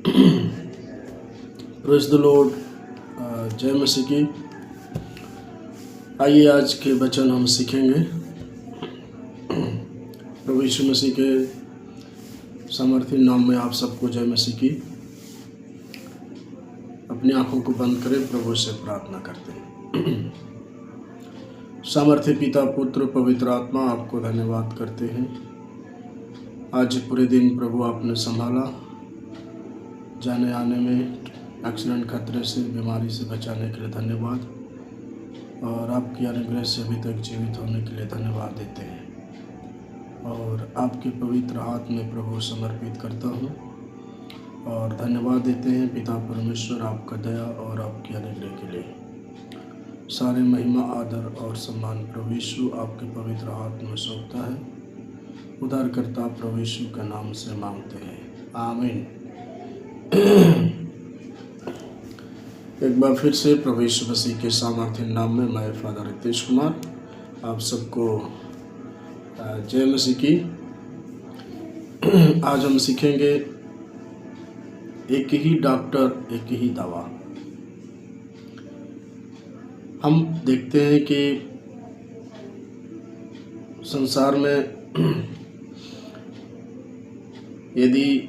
Praise the Lord. जय मसीह की। आइए आज के वचन हम सीखेंगे। प्रभु यीशु मसीह के सामर्थ्य नाम में आप सबको जय मसीह की। अपनी आंखों को बंद करें, प्रभु से प्रार्थना करते हैं। सामर्थ्य पिता, पुत्र, पवित्र आत्मा, आपको धन्यवाद करते हैं। आज पूरे दिन प्रभु आपने संभाला, जाने आने में एक्सीडेंट खतरे से, बीमारी से बचाने के लिए धन्यवाद, और आपकी अनुग्रह से अभी तक जीवित होने के लिए धन्यवाद देते हैं। और आपके पवित्र हाथ में प्रभु समर्पित करता हूँ और धन्यवाद देते हैं पिता परमेश्वर, आपका दया और आपकी अनुग्रह के लिए। सारे महिमा, आदर और सम्मान प्रभु यीशु आपके पवित्र हाथ में सौंपता है। उद्धारकर्ता प्रभु यीशु के नाम से मांगते हैं, आमीन। एक बार फिर से प्रभु यीशु मसीह के सामर्थ्य नाम में मैं फादर रितेश कुमार आप सबको जय मसीह की। आज हम सीखेंगे एक ही डॉक्टर एक ही दवा। हम देखते हैं कि संसार में यदि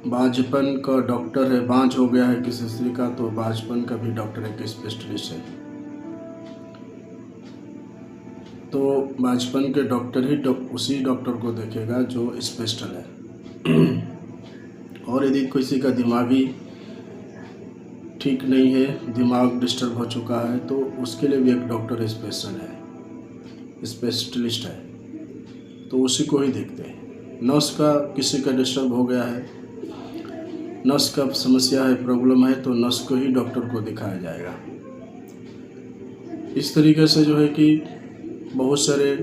बांझपन का डॉक्टर है, बांझ हो गया है किसी स्त्री का, तो बांझपन का भी डॉक्टर एक स्पेशलिस्ट है। तो बांझपन के डॉक्टर ही उसी डॉक्टर को देखेगा जो स्पेशल है। और यदि किसी का दिमागी ठीक नहीं है, दिमाग डिस्टर्ब हो चुका है, तो उसके लिए भी एक डॉक्टर स्पेशल है, स्पेशलिस्ट है, तो उसी को ही देखते हैं। नस का किसी का डिस्टर्ब हो गया है, नस का समस्या है, प्रॉब्लम है, तो नस को ही डॉक्टर को दिखाया जाएगा। इस तरीके से जो है कि बहुत सारे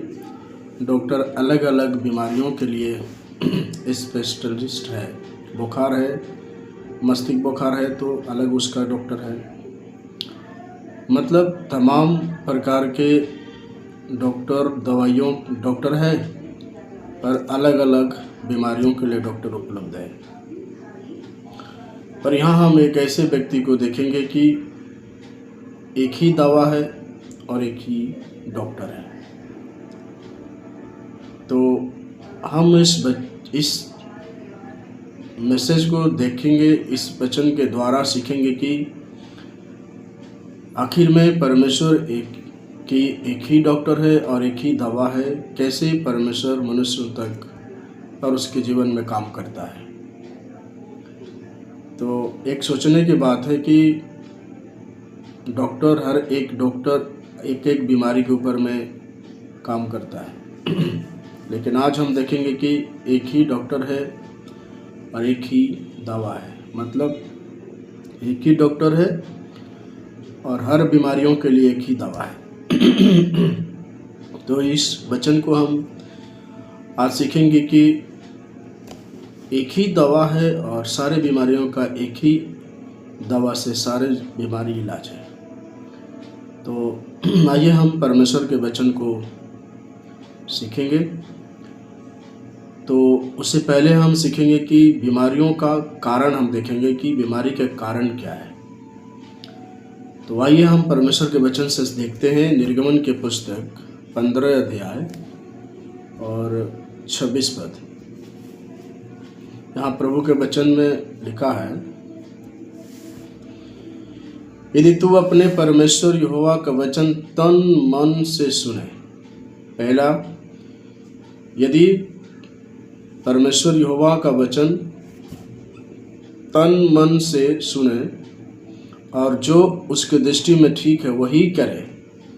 डॉक्टर अलग अलग बीमारियों के लिए स्पेशलिस्ट है। बुखार है, मस्तिष्क बुखार है, तो अलग उसका डॉक्टर है। मतलब तमाम प्रकार के दवाइयों डॉक्टर है, पर अलग अलग बीमारियों के लिए डॉक्टर उपलब्ध है। पर यहाँ हम एक ऐसे व्यक्ति को देखेंगे कि एक ही दवा है और एक ही डॉक्टर है। तो हम इस मैसेज को देखेंगे, इस वचन के द्वारा सीखेंगे कि आखिर में परमेश्वर एक ही डॉक्टर है और एक ही दवा है। कैसे परमेश्वर मनुष्य तक और उसके जीवन में काम करता है। तो एक सोचने की बात है कि हर एक डॉक्टर एक बीमारी के ऊपर में काम करता है। लेकिन आज हम देखेंगे कि एक ही डॉक्टर है और एक ही दवा है। मतलब एक ही डॉक्टर है और हर बीमारियों के लिए एक ही दवा है। तो इस वचन को हम आज सीखेंगे कि एक ही दवा है और सारे बीमारियों का एक ही दवा से सारे बीमारी इलाज है। तो आइए हम परमेश्वर के वचन को सीखेंगे। तो उससे पहले हम सीखेंगे कि बीमारियों का कारण हम देखेंगे कि बीमारी का कारण क्या है। तो आइए हम परमेश्वर के वचन से देखते हैं। निर्गमन के पुस्तक 15 अध्याय और 26 पद। यहाँ प्रभु के वचन में लिखा है, यदि तू अपने परमेश्वर यहोवा का वचन तन मन से सुने। पहला, यदि परमेश्वर यहोवा का वचन तन मन से सुने और जो उसके दृष्टि में ठीक है वही करे,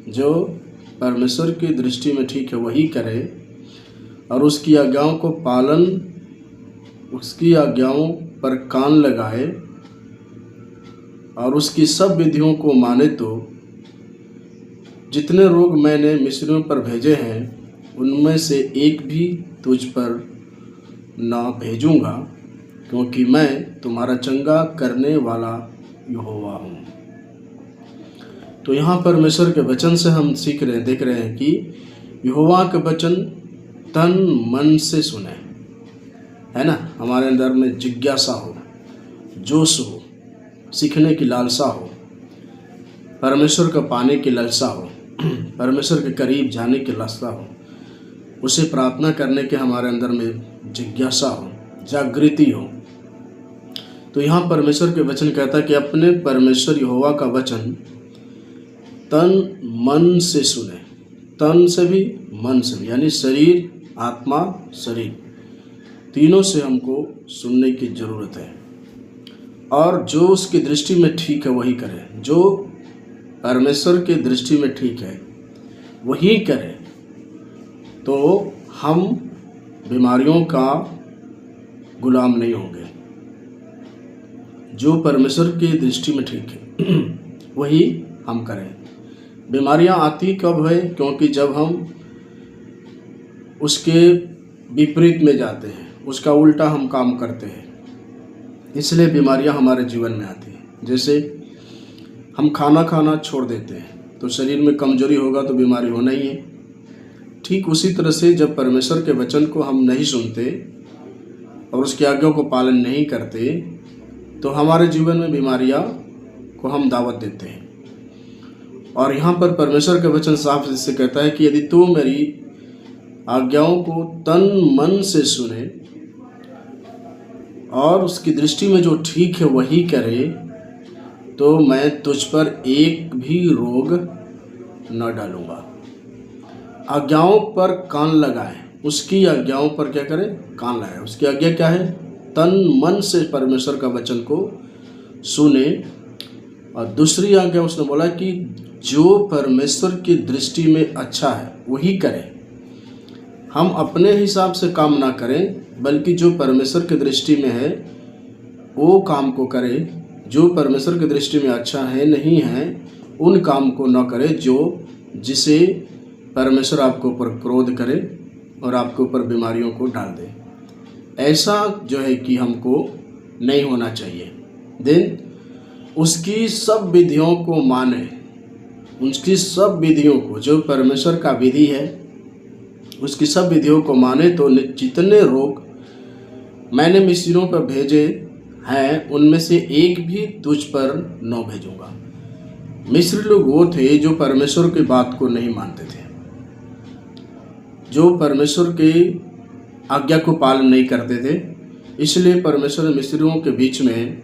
जो परमेश्वर की दृष्टि में ठीक है वही करे, और उसकी आज्ञाओं को उसकी आज्ञाओं पर कान लगाए और उसकी सब विधियों को माने, तो जितने रोग मैंने मिस्रियों पर भेजे हैं उनमें से एक भी तुझ पर ना भेजूंगा, क्योंकि मैं तुम्हारा चंगा करने वाला यहोवा हूँ। तो यहाँ परमेश्वर के वचन से हम देख रहे हैं कि यहोवा के वचन तन मन से सुने, है ना। हमारे अंदर में जिज्ञासा हो, जोश हो, सीखने की लालसा हो, परमेश्वर को पाने की लालसा हो, परमेश्वर के करीब जाने की लालसा हो, उसे प्रार्थना करने के हमारे अंदर में जिज्ञासा हो, जागृति हो, तो यहाँ परमेश्वर के वचन कहता है कि अपने परमेश्वर यहोवा का वचन तन मन से सुने। तन से भी, मन से भी, यानी शरीर, आत्मा, शरीर, तीनों से हमको सुनने की ज़रूरत है। और जो उसकी दृष्टि में ठीक है वही करें। जो परमेश्वर की दृष्टि में ठीक है वही करें, तो हम बीमारियों का गुलाम नहीं होंगे। जो परमेश्वर की दृष्टि में ठीक है वही हम करें। बीमारियां आती कब है? क्योंकि जब हम उसके विपरीत में जाते हैं, उसका उल्टा हम काम करते हैं, इसलिए बीमारियां हमारे जीवन में आती हैं। जैसे हम खाना खाना छोड़ देते हैं तो शरीर में कमजोरी होगा तो बीमारी होना ही है। ठीक उसी तरह से जब परमेश्वर के वचन को हम नहीं सुनते और उसकी आज्ञा को पालन नहीं करते तो हमारे जीवन में बीमारियां को हम दावत देते हैं। और यहाँ पर परमेश्वर का वचन साफ से कहता है कि यदि तू मेरी आज्ञाओं को तन मन से सुने और उसकी दृष्टि में जो ठीक है वही करे, तो मैं तुझ पर एक भी रोग न डालूंगा। आज्ञाओं पर कान लगाए, उसकी आज्ञाओं पर क्या करे? कान लगाए। उसकी आज्ञा क्या है? तन मन से परमेश्वर का वचन को सुने। और दूसरी आज्ञा उसने बोला कि जो परमेश्वर की दृष्टि में अच्छा है वही करें। हम अपने हिसाब से काम ना करें, बल्कि जो परमेश्वर की दृष्टि में है वो काम को करें। जो परमेश्वर की दृष्टि में अच्छा है नहीं है उन काम को न करें जिसे परमेश्वर आपके ऊपर क्रोध करे और आपके ऊपर बीमारियों को डाल दे। ऐसा जो है कि हमको नहीं होना चाहिए। देन उसकी सब विधियों को माने, उसकी सब विधियों को, जो परमेश्वर का विधि है उसकी सब विधियों को माने, तो जितने रोग मैंने मिस्रियों पर भेजे हैं उनमें से एक भी तुझ पर न भेजूंगा। मिस्र लोग वो थे जो परमेश्वर की बात को नहीं मानते थे, जो परमेश्वर की आज्ञा को पालन नहीं करते थे। इसलिए परमेश्वर ने मिस्रियों के बीच में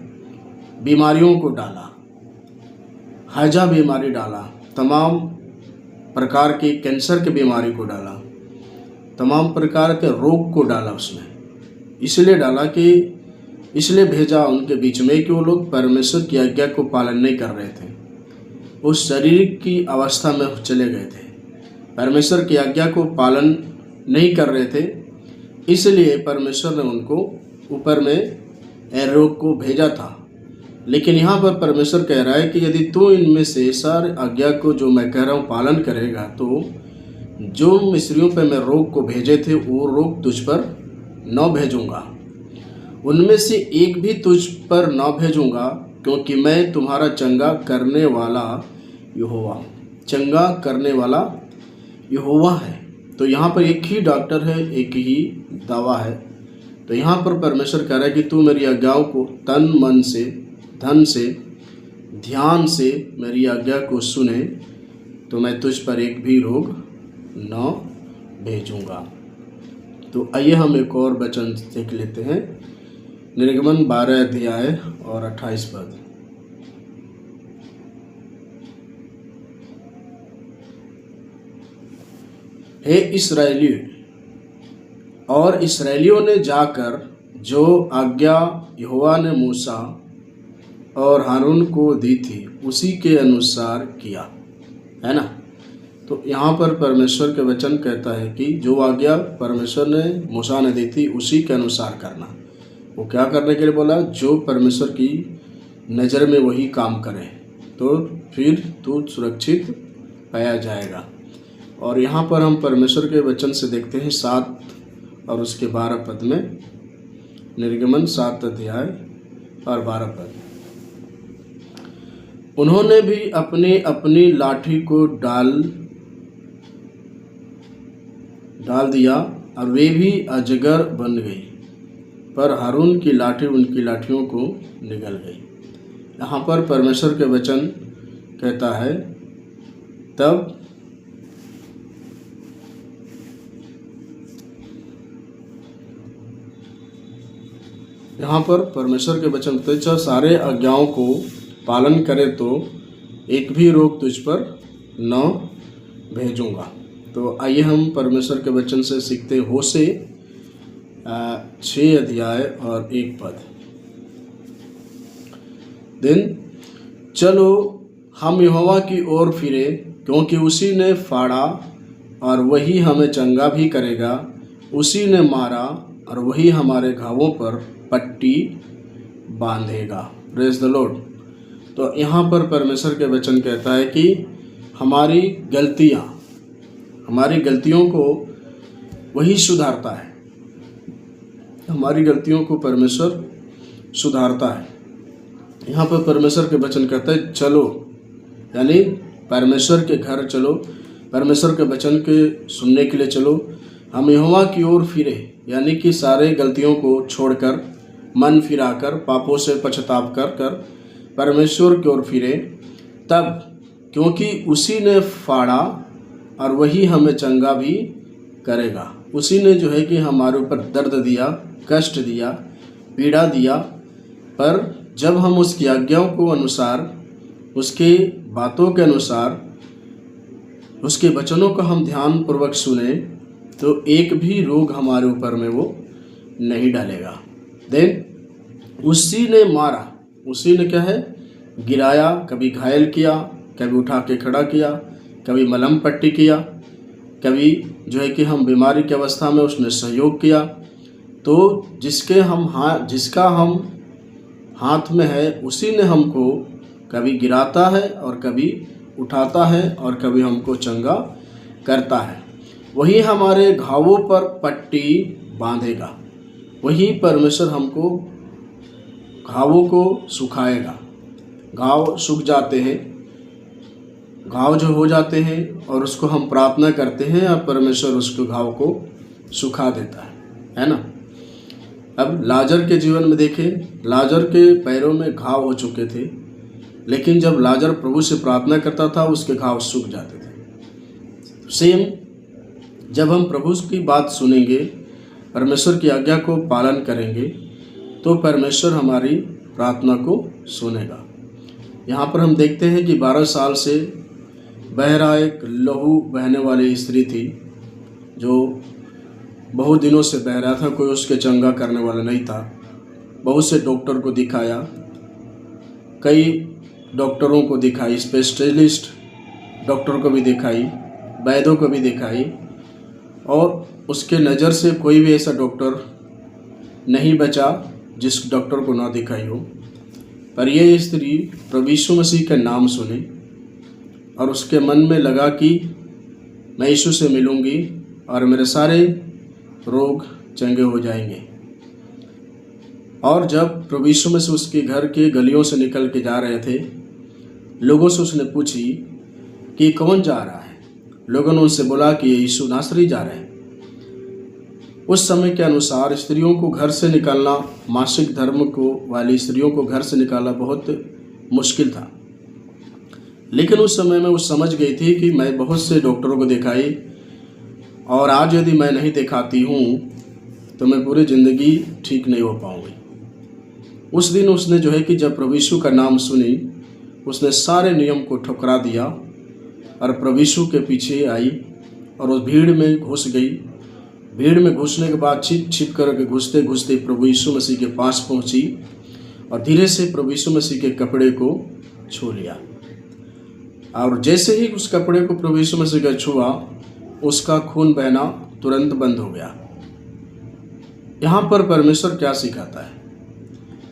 बीमारियों को डाला, हैजा बीमारी डाला, तमाम प्रकार की कैंसर की बीमारी को डाला, तमाम प्रकार के रोग को डाला उसमें। इसलिए डाला कि इसलिए भेजा उनके बीच में कि वो लोग परमेश्वर की आज्ञा को पालन नहीं कर रहे थे, उस शरीर की अवस्था में चले गए थे, परमेश्वर की आज्ञा को पालन नहीं कर रहे थे। इसलिए परमेश्वर ने उनको ऊपर में रोग को भेजा था। लेकिन यहाँ पर परमेश्वर कह रहा है कि यदि तू इनमें से सारे आज्ञा को जो मैं कह रहा हूँ पालन करेगा, तो जो मिस्रियों पर मैं रोग को भेजे थे वो रोग तुझ पर न भेजूंगा, उनमें से एक भी तुझ पर न भेजूंगा, क्योंकि मैं तुम्हारा चंगा करने वाला यहोवा, चंगा करने वाला यहोवा है। तो यहाँ पर एक ही डॉक्टर है, एक ही दवा है। तो यहाँ पर परमेश्वर कह रहा है कि तू मेरी आज्ञाओं को तन मन से, धन से, ध्यान से मेरी आज्ञा को सुने, तो मैं तुझ पर एक भी रोग न भेजूंगा। तो आइए हम एक और वचन देख लेते हैं, निर्गमन 12 अध्याय और 28 पद। हे इस्राएलियों, और इस्राएलियों ने जाकर जो आज्ञा यहोवा ने मूसा और हारून को दी थी उसी के अनुसार किया, है ना। तो यहाँ पर परमेश्वर के वचन कहता है कि जो आज्ञा परमेश्वर ने मूसा ने दी थी उसी के अनुसार करना। वो क्या करने के लिए बोला? जो परमेश्वर की नज़र में वही काम करे, तो फिर तू सुरक्षित पाया जाएगा। और यहाँ पर हम परमेश्वर के वचन से देखते हैं 7 और उसके 12 पद में, निर्गमन 7 अध्याय और 12 पद। उन्होंने भी अपनी अपनी लाठी को डाल दिया और वे भी अजगर बन गई। पर हारून की लाठी उनकी लाठियों को निगल गई। यहाँ पर परमेश्वर के वचन कहता है, तब यहाँ पर परमेश्वर के वचन कहते हैं, सारे आज्ञाओं को पालन करे तो एक भी रोग तुझ पर न भेजूंगा। तो आइए हम परमेश्वर के वचन से सीखते होशे 6 अध्याय और 1 पद। दिन चलो हम यहोवा की ओर फिरे, क्योंकि उसी ने फाड़ा और वही हमें चंगा भी करेगा, उसी ने मारा और वही हमारे घावों पर पट्टी बांधेगा। Praise the Lord. तो यहाँ पर परमेश्वर के वचन कहता है कि हमारी गलतियों को वही सुधारता है। हमारी गलतियों को परमेश्वर सुधारता है। यहाँ पर परमेश्वर के वचन कहता है चलो, यानी परमेश्वर के घर चलो, परमेश्वर के वचन के सुनने के लिए चलो। हम यहोवा की ओर फिरे, यानी कि सारे गलतियों को छोड़कर, मन फिराकर, पापों से पछताव कर परमेश्वर की ओर फिरे। तब क्योंकि उसी ने फाड़ा और वही हमें चंगा भी करेगा। उसी ने जो है कि हमारे ऊपर दर्द दिया, कष्ट दिया, पीड़ा दिया, पर जब हम उसकी आज्ञाओं को अनुसार, उसके बातों के अनुसार, उसके वचनों को हम ध्यान पूर्वक सुने, तो एक भी रोग हमारे ऊपर में वो नहीं डालेगा। देन उसी ने मारा, उसी ने क्या है, गिराया, कभी घायल किया, कभी उठा के खड़ा किया, कभी मलहम पट्टी किया, कभी जो है कि हम बीमारी की अवस्था में उसने सहयोग किया। तो जिसका हम हाथ में है, उसी ने हमको कभी गिराता है और कभी उठाता है और कभी हमको चंगा करता है। वही हमारे घावों पर पट्टी बांधेगा। वही परमेश्वर हमको घावों को सुखाएगा। घाव सूख जाते हैं, घाव जो हो जाते हैं और उसको हम प्रार्थना करते हैं और परमेश्वर उसको घाव को सुखा देता है ना। अब लाजर के जीवन में देखें, लाजर के पैरों में घाव हो चुके थे, लेकिन जब लाजर प्रभु से प्रार्थना करता था उसके घाव सूख जाते थे। सेम जब हम प्रभु की बात सुनेंगे, परमेश्वर की आज्ञा को पालन करेंगे, तो परमेश्वर हमारी प्रार्थना को सुनेगा। यहाँ पर हम देखते हैं कि 12 साल से बह रहा एक लहू बहने वाली स्त्री थी, जो बहुत दिनों से बह रहा था, कोई उसके चंगा करने वाला नहीं था। बहुत से डॉक्टर को दिखाया, कई डॉक्टरों को दिखाई, स्पेशलिस्ट डॉक्टर को भी दिखाई, वैद्यों को भी दिखाई, और उसके नज़र से कोई भी ऐसा डॉक्टर नहीं बचा जिस डॉक्टर को ना दिखाई हो। पर यह स्त्री प्रभु यीशु मसीह का नाम सुने और उसके मन में लगा कि मैं यीशु से मिलूंगी और मेरे सारे रोग चंगे हो जाएंगे। और जब प्रभु यीशु मसीह उसके घर के गलियों से निकल के जा रहे थे, लोगों से उसने पूछी कि कौन जा रहा है। लोगों ने उनसे बोला कि ये यीशु नासरी जा रहे हैं। उस समय के अनुसार स्त्रियों को घर से निकालना, मासिक धर्म को वाली स्त्रियों को घर से निकालना बहुत मुश्किल था। लेकिन उस समय में वो समझ गई थी कि मैं बहुत से डॉक्टरों को दिखाई, और आज यदि मैं नहीं दिखाती हूँ तो मैं पूरी ज़िंदगी ठीक नहीं हो पाऊँगी। उस दिन उसने जो है कि जब प्रभु यीशु का नाम सुनी, उसने सारे नियम को ठुकरा दिया और प्रभु यीशु के पीछे आई और उस भीड़ में घुस गई। भीड़ में घुसने के बाद छिप करके घुसते घुसते प्रभु यीशु मसीह के पास पहुंची और धीरे से प्रभु यीशु मसीह के कपड़े को छू लिया। और जैसे ही उस कपड़े को प्रभु यीशु मसीह का छुआ, उसका खून बहना तुरंत बंद हो गया। यहाँ पर परमेश्वर क्या सिखाता है?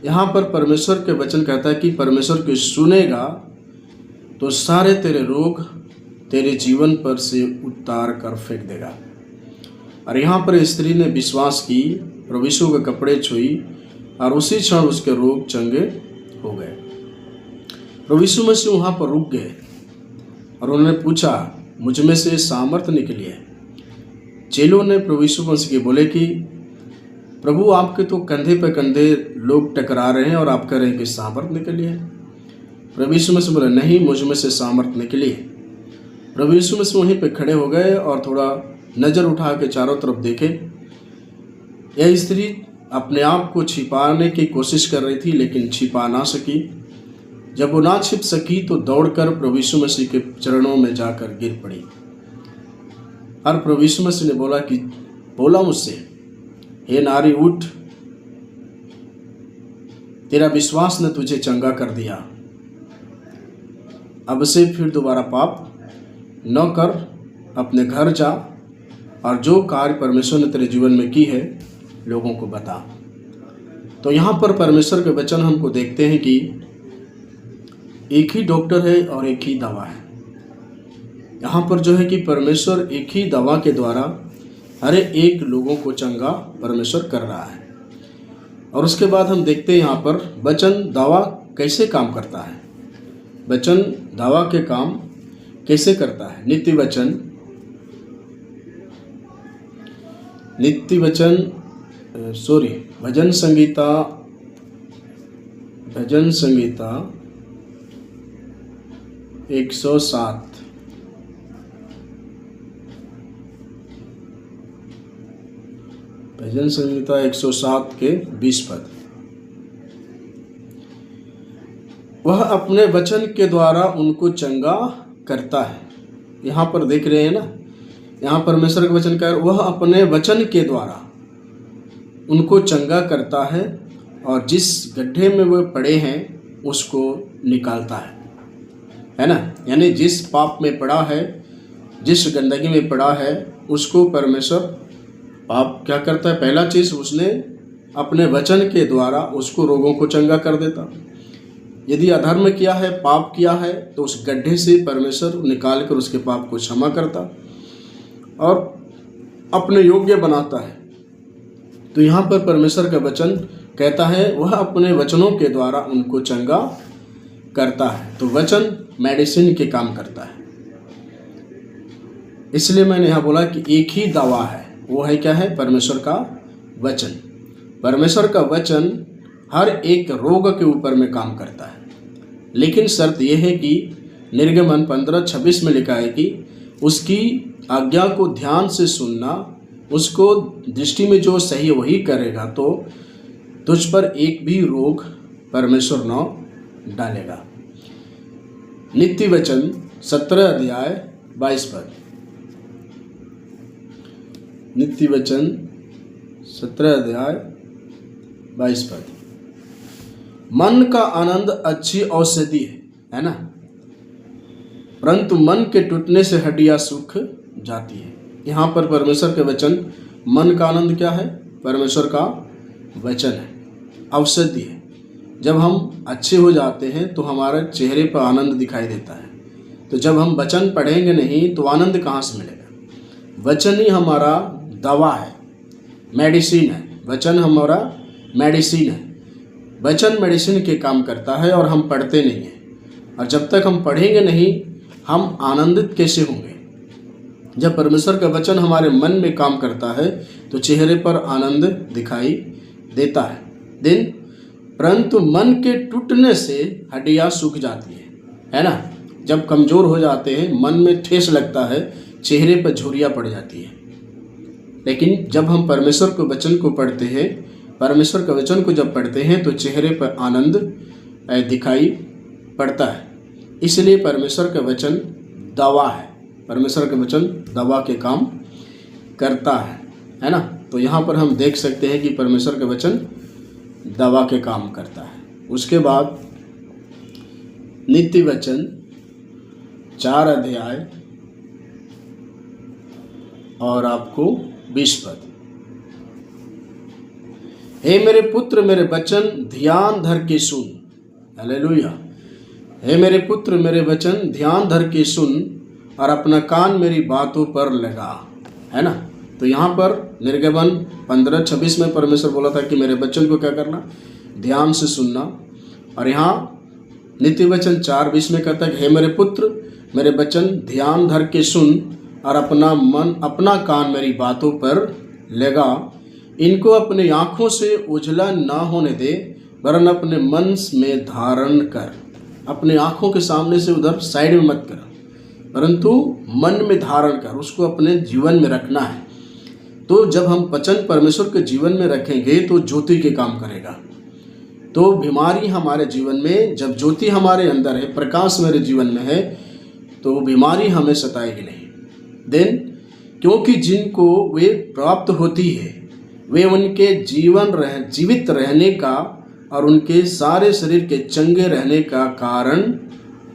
यहाँ पर परमेश्वर के वचन कहता है कि परमेश्वर को सुनेगा तो सारे तेरे रोग तेरे जीवन पर से उतार कर फेंक देगा। और यहाँ पर स्त्री ने विश्वास की, प्रभु यीशु के कपड़े छुई और उसी क्षण उसके रोग चंगे हो गए। प्रभु यीशु मसीह वहाँ पर रुक गए और उन्होंने पूछा, मुझ में से सामर्थ निकली है? चेलों ने प्रभु यीशु मसीह के बोले कि प्रभु आपके तो कंधे पे कंधे लोग टकरा रहे हैं और आप कह रहे हैं कि सामर्थ निकली है। प्रभु यीशु मसीह बोले नहीं, मुझ में से सामर्थ निकली है। प्रभु यीशु मसीह वहीं पे खड़े हो गए और थोड़ा नज़र उठा के चारों तरफ देखे। यह स्त्री अपने आप को छिपाने की कोशिश कर रही थी, लेकिन छिपा ना सकी। जब वो ना छिप सकी तो दौड़कर प्रभु यीशु मसीह के चरणों में जाकर गिर पड़ी। और प्रभु यीशु मसीह ने बोला मुझसे, हे नारी उठ, तेरा विश्वास ने तुझे चंगा कर दिया, अब से फिर दोबारा पाप न कर, अपने घर जा और जो कार्य परमेश्वर ने तेरे जीवन में की है लोगों को बता। तो यहाँ पर परमेश्वर के वचन हमको देखते हैं कि एक ही डॉक्टर है और एक ही दवा है। यहाँ पर जो है कि परमेश्वर एक ही दवा के द्वारा हर एक लोगों को चंगा परमेश्वर कर रहा है। और उसके बाद हम देखते हैं यहाँ पर वचन दवा कैसे काम करता है। वचन दवा के काम कैसे करता है। नित्य भजन संगीता 107 भजन संहिता 107 के 20 पद। वह अपने वचन के द्वारा उनको चंगा करता है। यहाँ पर देख रहे हैं ना, यहाँ परमेश्वर का वचन कह, वह अपने वचन के द्वारा उनको चंगा करता है और जिस गड्ढे में वो पड़े हैं उसको निकालता है ना। यानी जिस पाप में पड़ा है, जिस गंदगी में पड़ा है, उसको परमेश्वर पाप क्या करता है, पहला चीज़ उसने अपने वचन के द्वारा उसको रोगों को चंगा कर देता। यदि अधर्म किया है, पाप किया है, तो उस गड्ढे से परमेश्वर निकाल कर उसके पाप को क्षमा करता और अपने योग्य बनाता है। तो यहाँ पर परमेश्वर का वचन कहता है वह अपने वचनों के द्वारा उनको चंगा करता है। तो वचन मेडिसिन के काम करता है। इसलिए मैंने यहाँ बोला कि एक ही दवा है, वो है क्या है, परमेश्वर का वचन। परमेश्वर का वचन हर एक रोग के ऊपर में काम करता है, लेकिन शर्त यह है कि निर्गमन 15:26 में लिखा है कि उसकी आज्ञा को ध्यान से सुनना, उसको दृष्टि में जो सही वही करेगा तो तुझ पर एक भी रोग परमेश्वर न डालेगा। नित्य वचन 17 अध्याय 22 पद। नित्य वचन 17 अध्याय 22 पद। मन का आनंद अच्छी औषधि है ना, परंतु मन के टूटने से हड्डियां सूख जाती है। यहाँ पर परमेश्वर के वचन, मन का आनंद क्या है, परमेश्वर का वचन है, औषधि है। जब हम अच्छे हो जाते हैं तो हमारे चेहरे पर आनंद दिखाई देता है। तो जब हम वचन पढ़ेंगे नहीं तो आनंद कहाँ से मिलेगा। वचन ही हमारा दवा है, मेडिसिन है। वचन हमारा मेडिसिन है। वचन मेडिसिन के काम करता है और हम पढ़ते नहीं हैं। और जब तक हम पढ़ेंगे नहीं हम आनंदित कैसे होंगे। जब परमेश्वर का वचन हमारे मन में काम करता है तो चेहरे पर आनंद दिखाई देता है। परंतु मन के टूटने से हड्डियां सूख जाती है ना। जब कमज़ोर हो जाते हैं, मन में ठेस लगता है, चेहरे पर झुर्रियाँ पड़ जाती है। लेकिन जब हम परमेश्वर के वचन को पढ़ते हैं, परमेश्वर के वचन को जब पढ़ते हैं तो चेहरे पर आनंद दिखाई पड़ता है। इसलिए परमेश्वर का वचन दवा है। परमेश्वर का वचन दवा के काम करता है ना। तो यहाँ पर हम देख सकते हैं कि परमेश्वर का वचन दवा के काम करता है। उसके बाद नित्य वचन 4 अध्याय और आपको 20 पद। हे मेरे पुत्र, मेरे वचन ध्यान धर के सुन। हालेलुया। हे मेरे पुत्र, मेरे वचन ध्यान धर के सुन और अपना कान मेरी बातों पर लगा, है ना। तो यहाँ पर निर्गमन 15:26 में परमेश्वर बोला था कि मेरे वचन को क्या करना, ध्यान से सुनना। और यहाँ नित्य वचन 4:20 में कहता है हे मेरे पुत्र, मेरे वचन ध्यान धर के सुन और अपना कान मेरी बातों पर लगा, इनको अपनी आँखों से उजला ना होने दे, वरन अपने मन में धारण कर। अपने आँखों के सामने से उधर साइड में मत कर, परंतु मन में धारण कर, उसको अपने जीवन में रखना है। तो जब हम वचन परमेश्वर के जीवन में रखेंगे तो ज्योति के काम करेगा। तो बीमारी हमारे जीवन में, जब ज्योति हमारे अंदर है, प्रकाश मेरे जीवन में है, तो बीमारी हमें सताएगी नहीं। देन क्योंकि जिनको वे प्राप्त होती है वे उनके जीवित रहने का और उनके सारे शरीर के चंगे रहने का कारण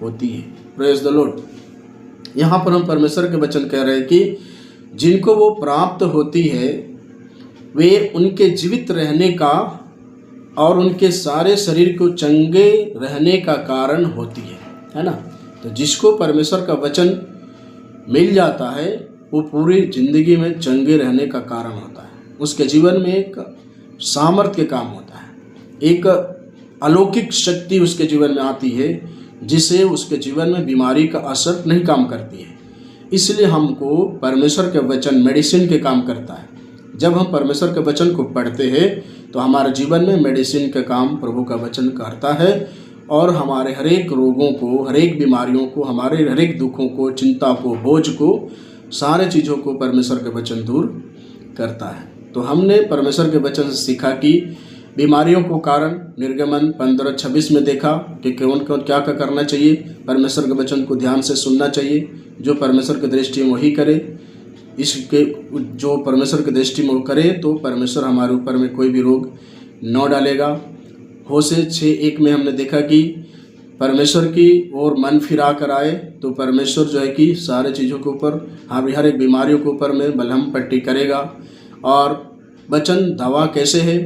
होती है। Praise the Lord. यहाँ पर हम परमेश्वर के वचन कह रहे हैं कि जिनको वो प्राप्त होती है वे उनके जीवित रहने का और उनके सारे शरीर को चंगे रहने का कारण होती है ना। तो जिसको परमेश्वर का वचन मिल जाता है वो पूरी जिंदगी में चंगे रहने का कारण होता है। उसके जीवन में एक सामर्थ्य काम होता है, एक अलौकिक शक्ति उसके जीवन में आती है, जिससे उसके जीवन में बीमारी का असर नहीं काम करती है। इसलिए हमको परमेश्वर के वचन मेडिसिन के काम करता है। जब हम परमेश्वर के वचन को पढ़ते हैं तो हमारे जीवन में मेडिसिन का काम प्रभु का वचन करता है और हमारे हर एक रोगों को, हर एक बीमारियों को, हमारे हर एक दुखों को, चिंता को, बोझ को, सारे चीज़ों को परमेश्वर के वचन दूर करता है। तो हमने परमेश्वर के वचन से सीखा कि बीमारियों को कारण निर्गमन 15:26 में देखा कि कौन कौन क्या क्या करना चाहिए। परमेश्वर के वचन को ध्यान से सुनना चाहिए, जो परमेश्वर की दृष्टि में वही करे। इसके जो परमेश्वर की दृष्टि में वो करे तो परमेश्वर हमारे ऊपर में कोई भी रोग न डालेगा। होशे 6:1 में हमने देखा कि परमेश्वर की ओर मन फिरा कर आए तो परमेश्वर जो है कि सारे चीज़ों के ऊपर, हर एक बीमारियों के ऊपर में बलहम पट्टी करेगा। और वचन दवा कैसे है,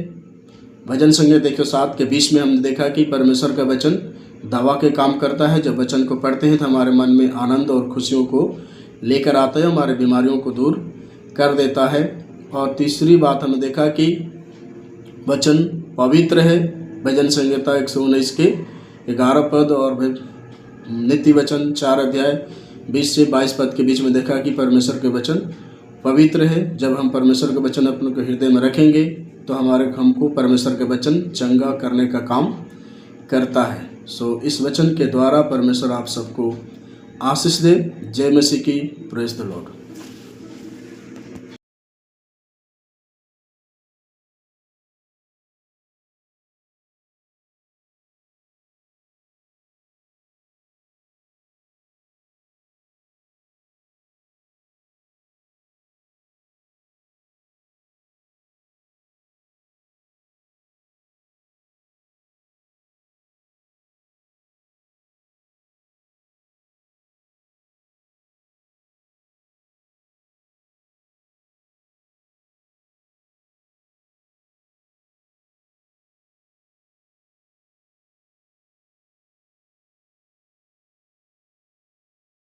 भजन संहिता 107:20 में हमने देखा कि परमेश्वर का वचन दवा के काम करता है। जब वचन को पढ़ते हैं तो हमारे मन में आनंद और खुशियों को लेकर आता है, हमारे बीमारियों को दूर कर देता है। और तीसरी बात हमने देखा कि वचन पवित्र है। भजन संहिता 119 के 11 पद और नीति वचन 4 अध्याय 20 से 22 पद के बीच में देखा कि परमेश्वर के वचन पवित्र है। जब हम परमेश्वर के वचन अपने को हृदय में रखेंगे तो हमको परमेश्वर के वचन चंगा करने का काम करता है। सो इस वचन के द्वारा परमेश्वर आप सबको आशीष दे। जय मसीह की। Praise the Lord.